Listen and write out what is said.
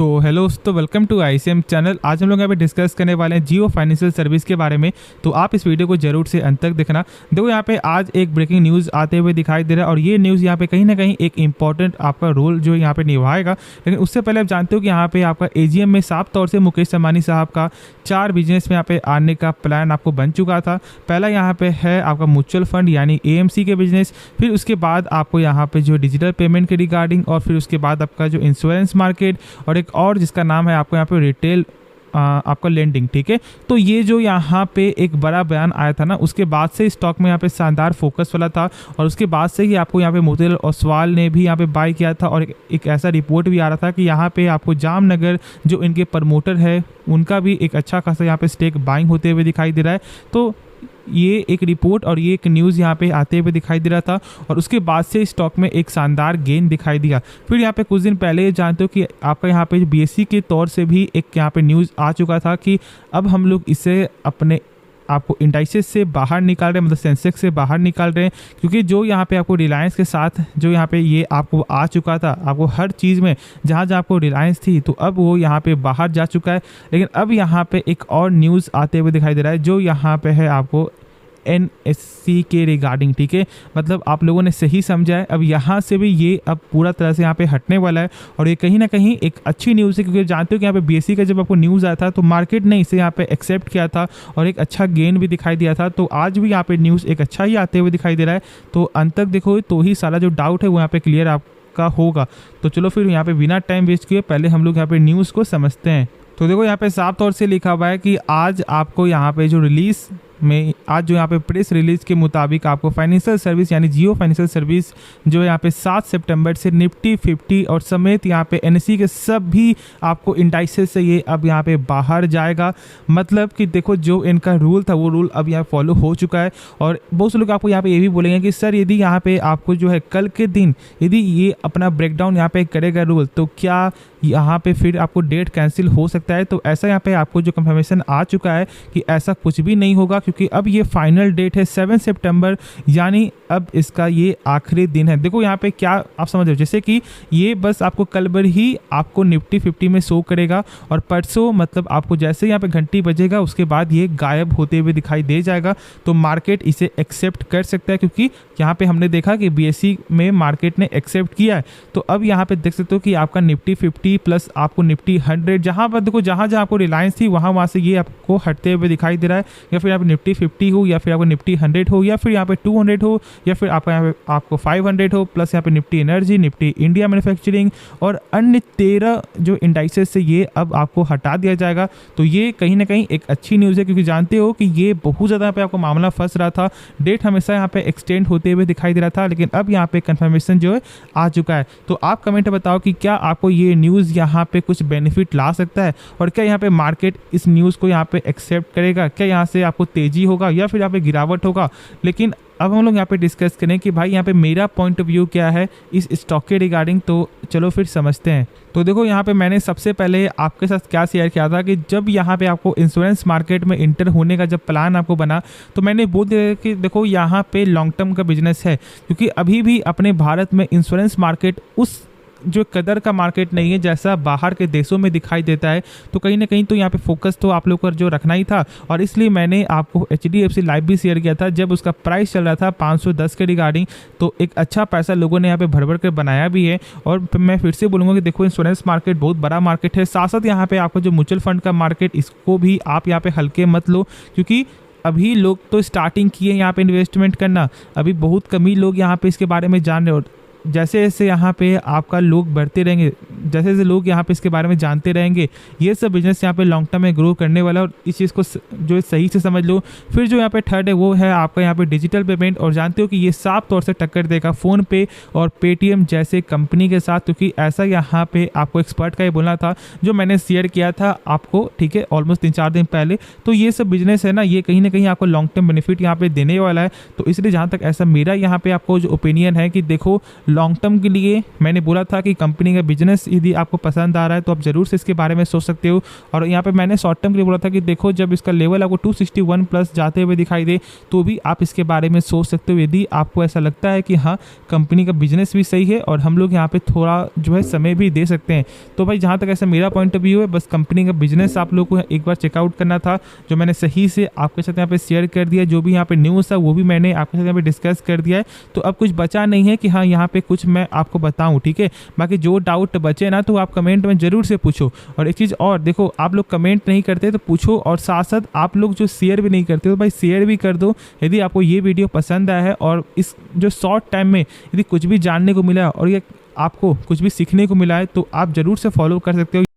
तो हेलो दोस्तों, welcome to ICM channel. आज हम लोग यहाँ पे डिस्कस करने वाले हैं जियो फाइनेंशियल सर्विस के बारे में। तो आप इस वीडियो को जरूर से अंत तक देखना। देखो यहाँ पे आज एक ब्रेकिंग न्यूज़ आते हुए दिखाई दे रहा है और ये न्यूज़ यहाँ पे कहीं ना कहीं एक इंपॉर्टेंट आपका रोल जो यहाँ पे निभाएगा। लेकिन उससे पहले आप जानते हो कि यहाँ पे आपका एजीएम में साफ तौर से मुकेश अंबानी साहब का 4 बिजनेस में यहाँ पे आने का प्लान आपको बन चुका था। पहला यहाँ पे है आपका म्यूचुअल फंड यानी एएमसी के बिजनेस, फिर उसके बाद आपको यहाँ पे जो डिजिटल पेमेंट के रिगार्डिंग, और फिर उसके बाद आपका जो इंश्योरेंस मार्केट, और एक और जिसका नाम है आपको यहाँ पे रिटेल आपका लेंडिंग। ठीक है, तो ये जो यहाँ पे एक बड़ा बयान आया था ना, उसके बाद से स्टॉक में यहाँ पे शानदार फोकस वाला था और उसके बाद से ही आपको यहाँ पे मोतीलाल ओसवाल ने भी यहाँ पे बाय किया था। और एक ऐसा रिपोर्ट भी आ रहा था कि यहाँ पे आपको जामनगर जो इनके प्रमोटर है उनका भी एक अच्छा खासा यहाँ पे स्टेक बाइंग होते हुए दिखाई दे रहा है। तो ये एक रिपोर्ट और ये एक न्यूज़ यहाँ पे आते हुए दिखाई दे रहा था और उसके बाद से स्टॉक में एक शानदार गेन दिखाई दिया। फिर यहाँ पे कुछ दिन पहले जानते हो कि आपका यहाँ पे बीएससी के तौर से भी एक यहाँ पे न्यूज़ आ चुका था कि अब हम लोग इसे अपने आपको इंडाइसेस से बाहर निकाल रहे हैं, मतलब सेंसेक्स से बाहर निकाल रहे हैं, क्योंकि जो यहाँ पे आपको रिलायंस के साथ जो यहाँ पे ये आपको आ चुका था, आपको हर चीज़ में जहाँ जहाँ आपको रिलायंस थी तो अब वो यहाँ पे बाहर जा चुका है। लेकिन अब यहाँ पे एक और न्यूज़ आते हुए दिखाई दे रहा है जो यहाँ पे है आपको एनएससी के रिगार्डिंग। ठीक है, मतलब आप लोगों ने सही समझा है। अब यहाँ से भी ये अब पूरा तरह से यहाँ पे हटने वाला है और ये कहीं ना कहीं एक अच्छी न्यूज़ है, क्योंकि जानते हो कि यहाँ पे बीएससी का जब आपको न्यूज़ आया था तो मार्केट ने इसे यहाँ पे एक्सेप्ट किया था और एक अच्छा गेन भी दिखाई दिया था। तो आज भी यहाँ पे न्यूज़ एक अच्छा ही आते हुए दिखाई दे रहा है। तो अंत तक देखो तो ही सारा जो डाउट है वो यहाँ पे क्लियर आपका होगा। तो चलो फिर यहाँ पे बिना टाइम वेस्ट किए पहले हम लोग यहाँ पे न्यूज़ को समझते हैं। तो देखो यहाँ पे साफ तौर से लिखा हुआ है कि आज आपको यहाँ पे जो रिलीज़ में आज जो यहाँ पे प्रेस रिलीज के मुताबिक आपको फाइनेंशियल सर्विस यानी जियो फाइनेंशियल सर्विस जो यहाँ पे 7 सितंबर से निफ्टी 50 और समेत यहाँ पे एनएससी के सभी आपको इंडाइसेस से ये अब यहाँ पे बाहर जाएगा। मतलब कि देखो जो इनका रूल था वो रूल अब यहाँ फॉलो हो चुका है। और बहुत से लोग आपको यहाँ पे ये भी बोलेंगे कि सर यदि यहाँ पे आपको जो है कल के दिन यदि ये अपना ब्रेकडाउन यहाँ पे करेगा रूल, तो क्या यहाँ पे फिर आपको डेट कैंसिल हो सकता है? तो ऐसा यहाँ पे आपको जो कंफर्मेशन आ चुका है कि ऐसा कुछ भी नहीं होगा, क्योंकि अब ये फाइनल डेट है 7 सितंबर, यानी अब इसका ये आखिरी दिन है। देखो यहाँ पे क्या आप समझ रहे हो, जैसे कि ये बस आपको कल भर ही आपको निफ्टी 50 में शो करेगा और परसों मतलब आपको जैसे यहाँ पे घंटी बजेगा उसके बाद ये गायब होते हुए दिखाई दे जाएगा। तो मार्केट इसे एक्सेप्ट कर सकता है, क्योंकि यहाँ पे हमने देखा कि बीएससी में मार्केट ने एक्सेप्ट किया है। तो अब यहाँ पे देख सकते हो कि आपका निफ्टी 50 प्लस आपको निफ्टी 100, जहाँ पर देखो जहाँ जहाँ आपको रिलायंस थी वहाँ से ये आपको हटते हुए दिखाई दे रहा है, या फिर यहाँ पे निफ्टी 50 हो, या फिर आपको निफ्टी 100 हो, या फिर यहाँ पे 200 हो, या फिर आपका यहाँ पे आपको 500 हो, प्लस यहाँ पे Nifty energy, Nifty India manufacturing और अन्य 13 जो इंडाइसेस से ये अब आपको हटा दिया जाएगा। तो ये कहीं ना कहीं एक अच्छी न्यूज़ है, क्योंकि जानते हो कि ये बहुत ज़्यादा यहाँ पे आपको मामला फंस रहा था, डेट हमेशा यहाँ पे एक्सटेंड होते हुए दिखाई दे रहा था, लेकिन अब यहाँ पे कंफर्मेशन जो है आ चुका है। तो आप कमेंट में बताओ कि क्या आपको ये न्यूज़ यहाँ पे कुछ बेनिफिट ला सकता है और क्या यहाँ पे मार्केट इस न्यूज़ को यहाँ पे एक्सेप्ट करेगा? क्या यहाँ से आपको तेजी होगा या फिर यहाँ पे गिरावट होगा? लेकिन अब हम लोग यहाँ पे डिस्कस करें कि भाई यहाँ पे मेरा पॉइंट ऑफ व्यू क्या है इस स्टॉक के रिगार्डिंग। तो चलो फिर समझते हैं। तो देखो यहाँ पे मैंने सबसे पहले आपके साथ क्या शेयर किया था कि जब यहाँ पे आपको इंश्योरेंस मार्केट में इंटर होने का जब प्लान आपको बना तो मैंने बोल दिया कि देखो यहाँ पे लॉन्ग टर्म का बिजनेस है, क्योंकि अभी भी अपने भारत में इंश्योरेंस मार्केट उस जो कदर का मार्केट नहीं है जैसा बाहर के देशों में दिखाई देता है। तो कहीं ना कहीं तो यहाँ पे फोकस तो आप लोग को जो रखना ही था, और इसलिए मैंने आपको HDFC लाइफ भी शेयर किया था जब उसका प्राइस चल रहा था 510 के रिगार्डिंग। तो एक अच्छा पैसा लोगों ने यहाँ पे भर भर कर बनाया भी है। और मैं फिर से बोलूँगा कि देखो इंश्योरेंस मार्केट बहुत बड़ा मार्केट है, साथ साथ यहाँ पे आपको जो म्यूचुअल फंड का मार्केट इसको भी आप यहाँ पे हल्के मत लो, क्योंकि अभी लोग तो स्टार्टिंग किए यहाँ पे इन्वेस्टमेंट करना, अभी बहुत कम ही लोग यहाँ पे इसके बारे में जान रहे हो। जैसे जैसे यहाँ पे आपका लोग बढ़ते रहेंगे, जैसे जैसे लोग यहाँ पे इसके बारे में जानते रहेंगे, ये सब बिजनेस यहाँ पे लॉन्ग टर्म में ग्रो करने वाला है। और इस चीज़ को जो सही से समझ लो। फिर जो यहाँ पे थर्ड है वो है आपका यहाँ पे डिजिटल पेमेंट, और जानते हो कि ये साफ तौर से टक्कर देगा फ़ोन पे और पेटीएम जैसे कंपनी के साथ, क्योंकि ऐसा यहाँ पे आपको एक्सपर्ट का ये बोलना था जो मैंने शेयर किया था आपको, ठीक है, ऑलमोस्ट 3-4 दिन पहले। तो ये सब बिजनेस है ना, ये कहीं ना कहीं आपको लॉन्ग टर्म बेनिफिट यहाँ पे देने वाला है। तो इसलिए जहाँ तक ऐसा मेरा यहाँ पे आपको जो ओपिनियन है कि देखो लॉन्ग टर्म के लिए मैंने बोला था कि कंपनी का बिजनेस यदि आपको पसंद आ रहा है तो आप जरूर से इसके बारे में सोच सकते हो। और यहाँ पे मैंने शॉर्ट टर्म के लिए बोला था कि देखो जब इसका लेवल आपको 261 प्लस जाते हुए दिखाई दे तो भी आप इसके बारे में सोच सकते हो, यदि आपको ऐसा लगता है कि हाँ कंपनी का बिजनेस भी सही है और हम लोग यहाँ पे थोड़ा जो है समय भी दे सकते हैं। तो भाई जहाँ तक ऐसा मेरा पॉइंट ऑफ व्यू है, बस कंपनी का बिजनेस आप लोग को एक बार चेकआउट करना था, जो मैंने सही से आपके साथ यहाँ पे शेयर कर दिया। जो भी यहाँ पे न्यूज़ था वो भी मैंने आपके साथ यहाँ पे डिस्कस कर दिया है। तो अब कुछ बचा नहीं है कि हाँ यहाँ पे कुछ मैं आपको बताऊँ, ठीक है। बाकी जो डाउट बचे ना तो आप कमेंट में जरूर से पूछो। और एक चीज़ और देखो, आप लोग कमेंट नहीं करते तो पूछो, और साथ साथ आप लोग जो शेयर भी नहीं करते तो भाई शेयर भी कर दो यदि आपको ये वीडियो पसंद आया है और इस जो शॉर्ट टाइम में यदि कुछ भी जानने को मिला और ये आपको कुछ भी सीखने को मिला है तो आप ज़रूर से फॉलो कर सकते हो।